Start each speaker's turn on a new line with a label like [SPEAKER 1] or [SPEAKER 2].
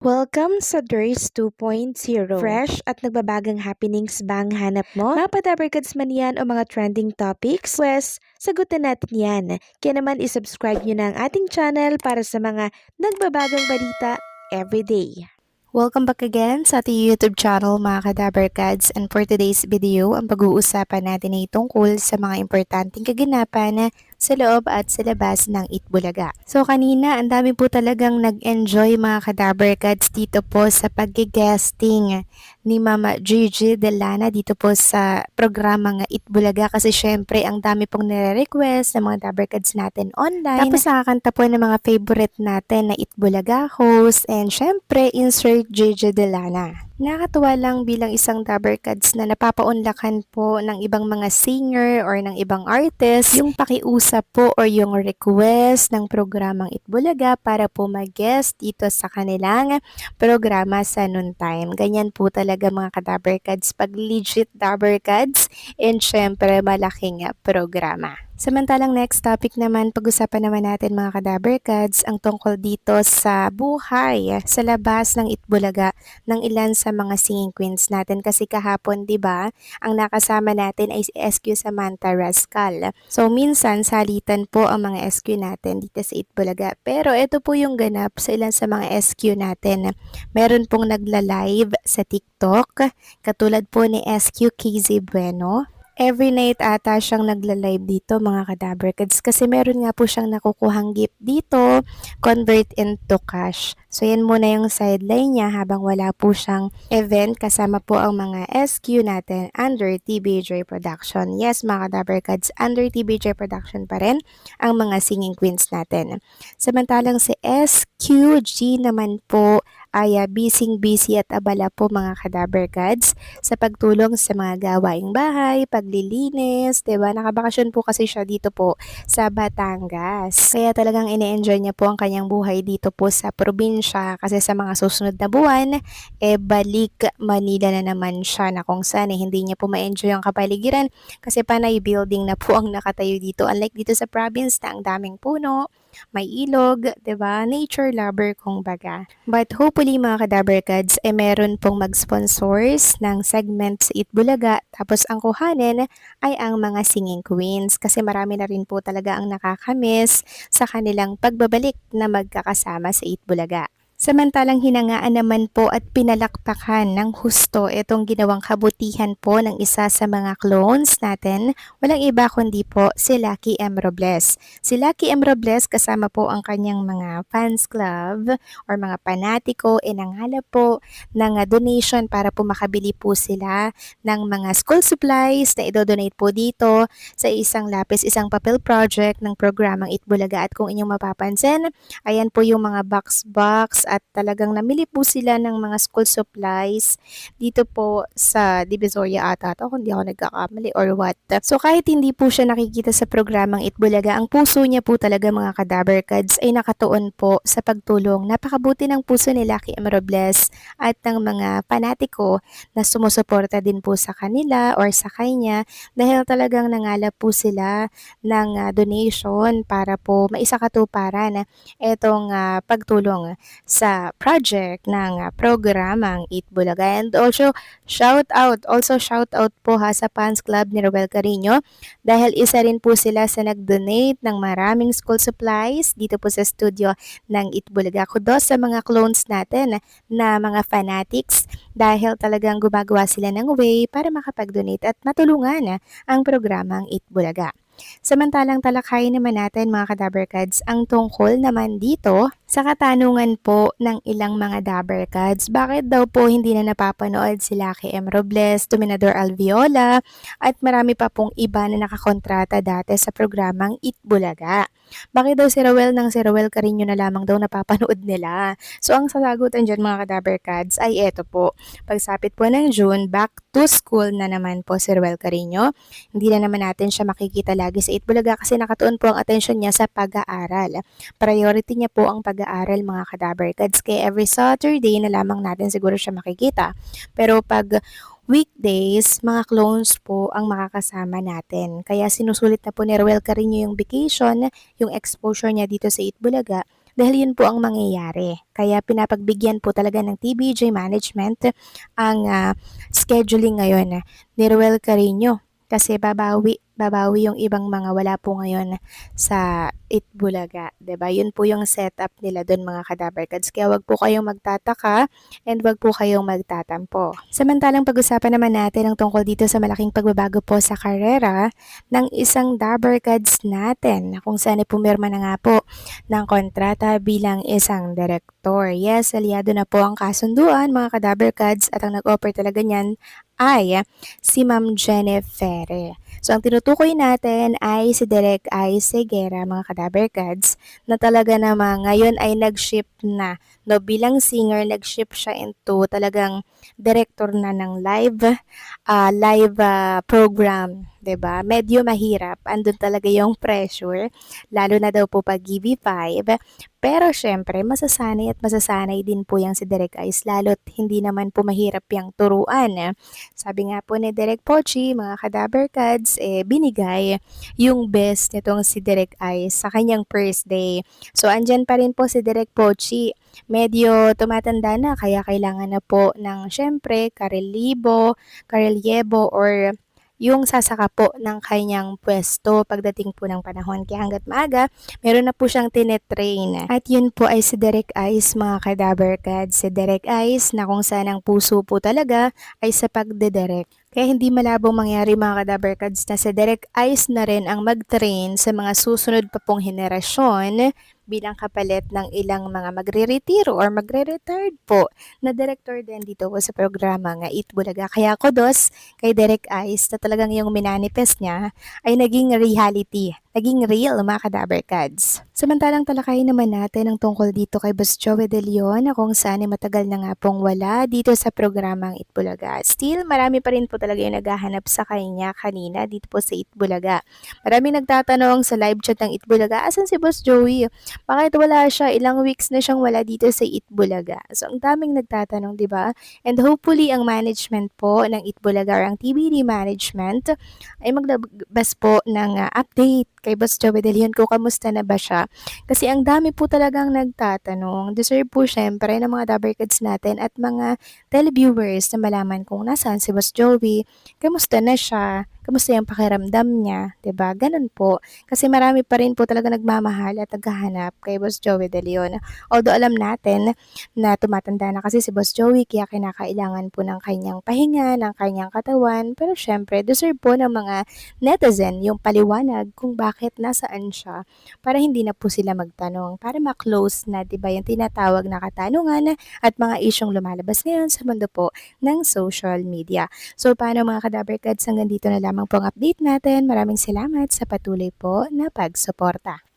[SPEAKER 1] Welcome sa DRS 2.0. Fresh at nagbabagang happenings ba ang hanap mo? Mga padabarkads man yan o mga trending topics? Pwes, sagutin natin yan. Kaya naman isubscribe nyo na ang ating channel para sa mga nagbabagang balita everyday.
[SPEAKER 2] Welcome back again sa ating YouTube channel mga kadabarkads, and for today's video, ang pag-uusapan natin ay tungkol sa mga importanteng kaganapan sa loob at sa labas ng Itbulaga. So kanina, ang dami po talagang nag-enjoy mga kadabarkads dito po sa pag-guesting ni Mama Gigi Delana dito po sa programang Itbulaga, kasi syempre ang dami pong nire-request ng mga dabarkads natin online. Tapos nakakanta po ng mga favorite natin na Itbulaga host, and syempre insert Gigi Delana. Nakakatuwa lang bilang isang dabarkads na napapaunlakan po ng ibang mga singer or ng ibang artist yung pakiusap po or yung request ng programang Itbulaga para po mag-guest dito sa kanilang programa sa noontime. Ganyan po talaga mga kadabarkads pag legit dabarkads, and syempre malaking programa. Samantalang next topic naman, pag-usapan naman natin mga kadabarkads ang tungkol dito sa buhay sa labas ng Itbulaga ng ilan sa mga singing queens natin, kasi kahapon 'di ba, ang nakasama natin ay si SQ Samantha Rascal. So minsan salitan po ang mga SQ natin dito sa Itbulaga, pero ito po yung ganap sa ilan sa mga SQ natin. Meron pong nagla-live sa TikTok katulad po ni SQ KZ Bueno. Every night ata siyang nagla-live dito mga kadabarkads, kasi meron nga po siyang nakukuhang gift dito, convert into cash. So yan muna yung sideline niya habang wala po siyang event, kasama po ang mga SQ natin under TBJ Production. Yes mga kadabarkads, under TBJ Production pa rin ang mga singing queens natin. Samantalang si SQG naman po ay busy at abala po mga kadabarkads sa pagtulong sa mga gawaing bahay, paglilinis, 'di ba? Nakabakasyon po kasi siya dito po sa Batangas. Kaya talagang ine-enjoy niya po ang kanyang buhay dito po sa probinsya, kasi sa mga susunod na buwan, balik Manila na naman siya, na kung saan hindi niya po ma-enjoy ang kapaligiran kasi panay building na po ang nakatayo dito. Unlike dito sa province na ang daming puno, may ilog, 'di ba? Nature lover kung baga. But hopefully mga kadabarkads meron pong mag-sponsors ng segment sa Itbulaga, tapos ang kuhanin ay ang mga singing queens, kasi marami na rin po talaga ang nakakamiss sa kanilang pagbabalik na magkakasama sa Itbulaga. Samantalang hinangaan naman po at pinalakpakan ng husto itong ginawang kabutihan po ng isa sa mga clones natin, walang iba kundi po si Lucky M. Robles. Si Lucky M. Robles kasama po ang kanyang mga fans club or mga panatiko, nangalap po ng donation para po makabili po sila ng mga school supplies na idodonate po dito sa isang lapis, isang papel project ng programang Itbulaga. At kung inyong mapapansin, ayan po yung mga box at talagang namili po sila ng mga school supplies dito po sa Divisoria ata to, kung di ako nagkakamali or what. So kahit hindi po siya nakikita sa programang Itbulaga, ang puso niya po talaga mga kadabarkads ay nakatuon po sa pagtulong. Napakabuti ng puso ni Lucky M. Robles at ng mga panatiko na sumusuporta din po sa kanila or sa kanya, dahil talagang nangalap po sila ng donation para po maisakatuparan itong pagtulong sa project ng programang Itbulaga. And also shout out po sa fans club ni Roel Carino, dahil isa rin po sila sa nag-donate ng maraming school supplies dito po sa studio ng Itbulaga. Kudos sa mga clones natin na mga fanatics, dahil talagang gumagawa sila ng way para makapag-donate at matulungan ang programang Itbulaga. Samantalang talakayin naman natin mga kadabarkads ang tungkol naman dito sa katanungan po ng ilang mga dabarkads. Bakit daw po hindi na napapanood si Lucky M. Robles, Dominador Alviola at marami pa pong iba na nakakontrata dati sa programang Itbulaga? Bakit daw si Roel Carino na lamang daw napapanood nila? So ang sasagutan dyan mga kadabarkads ay eto po. Pagsapit po ng June, back to school na naman po si Roel Carino. Hindi na naman natin siya makikita lagi sa Itbulaga kasi nakatuon po ang atensyon niya sa pag-aaral. Priority niya po ang pag-aaral mga kadabarkads, kaya every Saturday na lamang natin siguro siya makikita. Pero pag weekdays, mga clones po ang makakasama natin. Kaya sinusulit na po ni Roel Carino yung vacation, yung exposure niya dito sa Itbulaga, dahil yun po ang mangyayari. Kaya pinapagbigyan po talaga ng TBJ management ang scheduling ngayon ni Ruel Carino kasi babawi yung ibang mga wala po ngayon sa Itbulaga, 'di ba? Yun po yung setup nila doon mga kadabarkads. Kaya wag po kayong magtataka and wag po kayong magtatampo. Samantalang pag-usapan naman natin ang tungkol dito sa malaking pagbabago po sa karera ng isang dabarkads natin na kung saan ay pumirma na nga po ng kontrata bilang isang direktor. Yes, aliado na po ang kasunduan mga kadabarkads at ang nag-offer talaga niyan ay si Ma'am Jennifer. So, ang tinutukoy natin ay si Direk ay Segera, mga kadabarkads, na talaga namang ngayon ay nag-shift na. No, bilang singer, nag-shift siya into talagang director na ng live program. 'Di ba? Medyo mahirap. Andun talaga yung pressure, lalo na daw po pag GB5. Pero syempre, masasanay din po yang si Direk Ice, lalo't hindi naman po mahirap yang turuan. Sabi nga po ni Direk Pochi, mga kadabarkads, binigay yung best nitong si Direk Ice sa kanyang first day. So, andyan pa rin po si Direk Pochi. Medyo tumatanda na, kaya kailangan na po ng syempre karelyebo or yung sasaka po ng kanyang pwesto pagdating po ng panahon. Kaya hanggat maaga, meron na po siyang tinetrain. At yun po ay si Direk Ice, mga kadabarkads. Si Direk Ice na kung saan ang puso po talaga ay sa pagdedirect. Kaya hindi malabong mangyari mga kadabarkads na si Direk Ice na rin ang mag-train sa mga susunod pa pong henerasyon bilang kapalit ng ilang mga magre-retiro or magre-retired po na director din dito po sa programa nga Itbulaga. Kaya kudos kay Direk Ice na talagang yung minanifest niya ay naging reality, naging real mga kadabarkads. Samantalang talakayin naman natin ang tungkol dito kay Boss Joey De Leon na kung saan ay matagal na nga pong wala dito sa programang Itbulaga. Still, marami pa rin po talaga yung naghahanap sa kanya kanina dito po sa Itbulaga. Maraming nagtatanong sa live chat ng Itbulaga, asan si Boss Joey? Bakit wala siya? Ilang weeks na siyang wala dito sa Itbulaga. So, ang daming nagtatanong, di ba? And hopefully, ang management po ng Itbulaga or ang TBD management ay maglabas po ng update kay Boss Joey De Leon kung kamusta na ba siya. Kasi ang dami po talagang nagtatanong. Deserve po syempre ng mga dabarkads natin at mga televiewers na malaman kung nasaan si Boss Joey, kamusta na siya, kamusta yung pakiramdam niya, 'di ba? Ganun po. Kasi marami pa rin po talaga nagmamahal at naghahanap kay Boss Joey De Leon. Although alam natin na tumatanda na kasi si Boss Joey kaya kinakailangan po ng kanyang pahinga, ng kanyang katawan, pero syempre deserve po ng mga netizen yung paliwanag kung bakit nasaan siya para hindi na po sila magtanong, para ma-close na 'di ba yung tinatawag na katanungan at mga isyong lumalabas ngayon sa mundo po ng social media. So paano mga kadabarkads, hanggang dito na lamang po ang update natin. Maraming salamat sa patuloy po na pagsuporta.